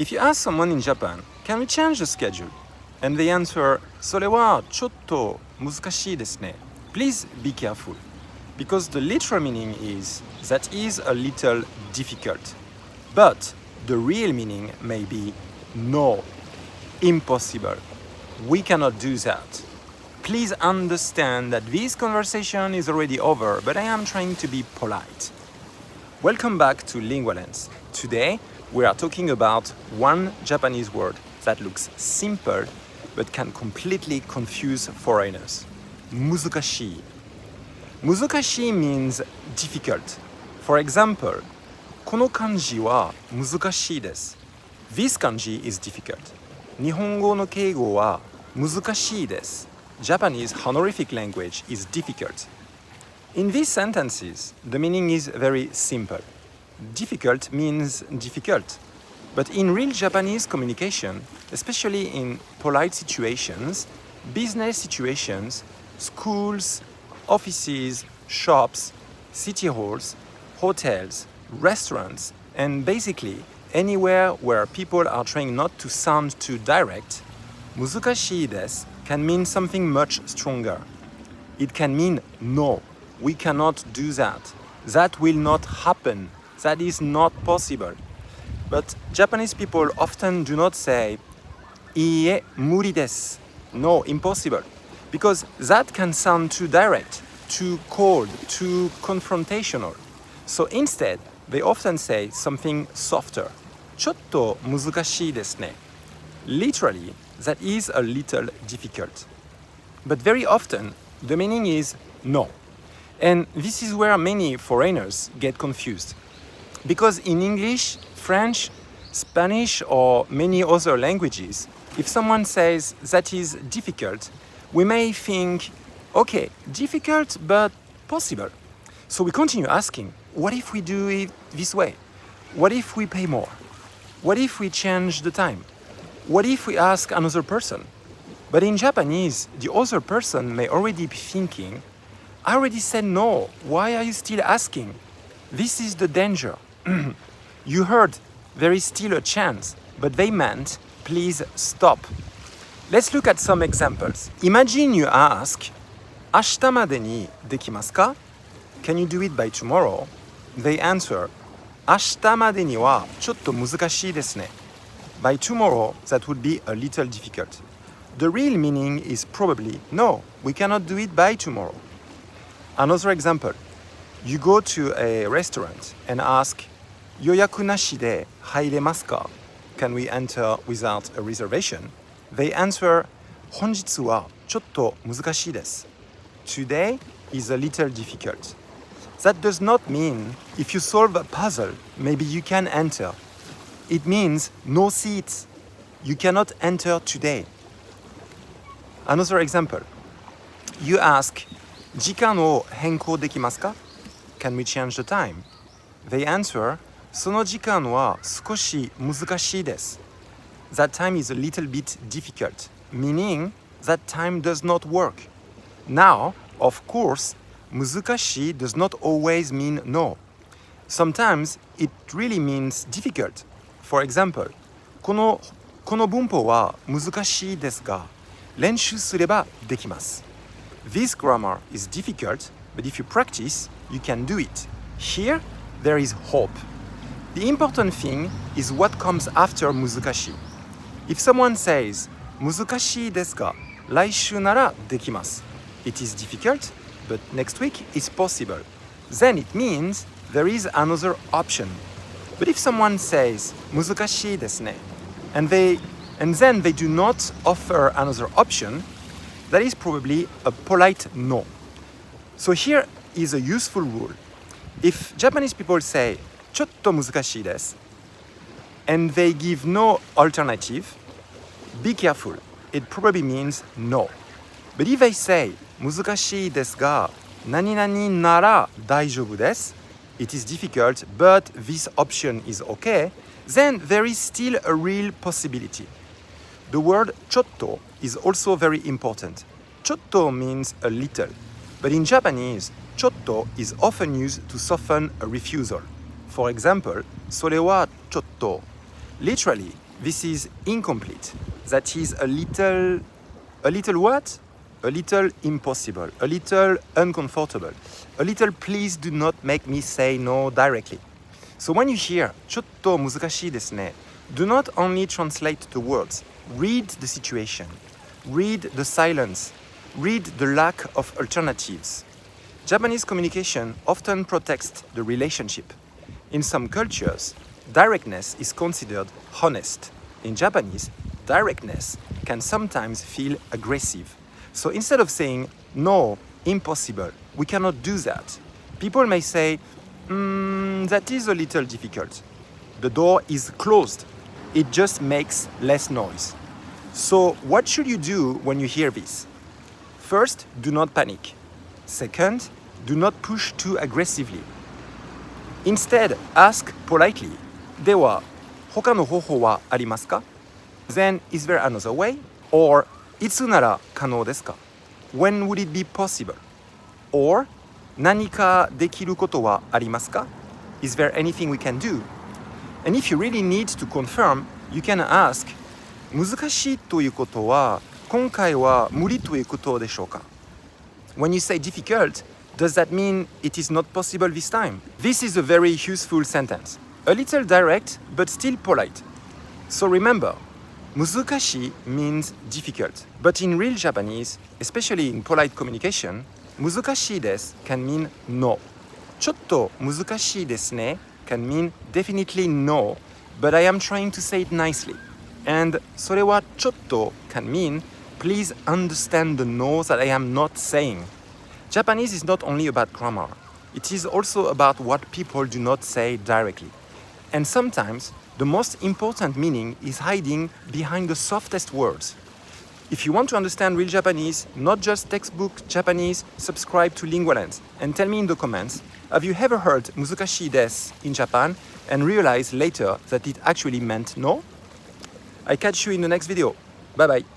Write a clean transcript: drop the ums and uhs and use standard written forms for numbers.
If you ask someone in Japan, can we change the schedule? And they answer, それはちょっと難しいですね. Please be careful. Because the literal meaning is, that is a little difficult. But the real meaning may be, no, impossible. We cannot do that. Please understand that this conversation is already over, but I am trying to be polite. Welcome back to Lingualens. Today, we are talking about one Japanese word that looks simple but can completely confuse foreigners. Muzukashii. Muzukashii means difficult. For example, この漢字は難しいです. This kanji is difficult. 日本語の敬語は難しいです. Japanese honorific language is difficult. In these sentences, the meaning is very simple. Difficult means difficult. But in real Japanese communication, especially in polite situations, business situations, schools, offices, shops, city halls, hotels, restaurants, and basically anywhere where people are trying not to sound too direct, 難しいです can mean something much stronger. It can mean no, we cannot do that. That will not happen. That is not possible. But Japanese people often do not say いいえ、無理です. No, impossible. Because that can sound too direct, too cold, too confrontational. So instead, they often say something softer. ちょっと難しいですね. Literally, that is a little difficult. But very often, the meaning is no. And this is where many foreigners get confused. Because in English, French, Spanish, or many other languages, if someone says that is difficult, we may think, okay, difficult but possible. So we continue asking, what if we do it this way? What if we pay more? What if we change the time? What if we ask another person? But in Japanese, the other person may already be thinking, I already said no, why are you still asking? This is the danger. You heard, there is still a chance, but they meant, please stop. Let's look at some examples. Imagine you ask, 明日までにできますか? Can you do it by tomorrow? They answer, 明日までにはちょっと難しいですね. By tomorrow, that would be a little difficult. The real meaning is probably, no, we cannot do it by tomorrow. Another example. You go to a restaurant and ask, 予約なしで入れますか? Can we enter without a reservation? They answer, 本日はちょっと難しいです. Today is a little difficult. That does not mean if you solve a puzzle, maybe you can enter. It means no seats. You cannot enter today. Another example. You ask, 時間を変更できますか? Can we change the time? They answer, その時間は少し難しいです. That time is a little bit difficult, meaning that time does not work. Now, of course, 難しい does not always mean no. Sometimes it really means difficult. For example, この文法は難しいですが、練習すればできます. This grammar is difficult, but if you practice, you can do it. Here, there is hope. The important thing is what comes after 難しい. If someone says, 難しいですが、来週ならできます. It is difficult, but next week is possible. Then it means there is another option. But if someone says, 難しいですね, and then they do not offer another option, that is probably a polite no. So here is a useful rule. If Japanese people say, ちょっと難しいです, and they give no alternative, be careful. It probably means no. But if they say, 難しいですが、何々なら大丈夫です, it is difficult, but this option is okay, then there is still a real possibility. The word ちょっと is also very important. ちょっと means a little, but in Japanese, ちょっと is often used to soften a refusal. For example, それはちょっと. Literally, this is incomplete. That is a little what? A little impossible, a little uncomfortable, a little please do not make me say no directly. So when you hear ちょっと難しいですね, do not only translate the words, read the situation, read the silence, read the lack of alternatives. Japanese communication often protects the relationship. In some cultures, directness is considered honest. In Japanese, directness can sometimes feel aggressive. So instead of saying, no, impossible, we cannot do that, people may say, that is a little difficult. The door is closed. It just makes less noise. So what should you do when you hear this? First, do not panic. Second, do not push too aggressively. Instead, ask politely, では、他の方法はありますか? Then, is there another way? Or, いつなら可能ですか? When would it be possible? Or, 何かできることはありますか? Is there anything we can do? And if you really need to confirm, you can ask, 難しいということは、今回は無理ということでしょうか? When you say difficult, does that mean it is not possible this time? This is a very useful sentence. A little direct, but still polite. So remember, 難しい means difficult. But in real Japanese, especially in polite communication, 難しいです can mean no. ちょっと難しいですね can mean definitely no, but I am trying to say it nicely. And それはちょっと can mean please understand the no that I am not saying. Japanese is not only about grammar. It is also about what people do not say directly. And sometimes, the most important meaning is hiding behind the softest words. If you want to understand real Japanese, not just textbook Japanese, subscribe to Lingualens and tell me in the comments, have you ever heard 難しいです in Japan and realized later that it actually meant no? I catch you in the next video. Bye bye.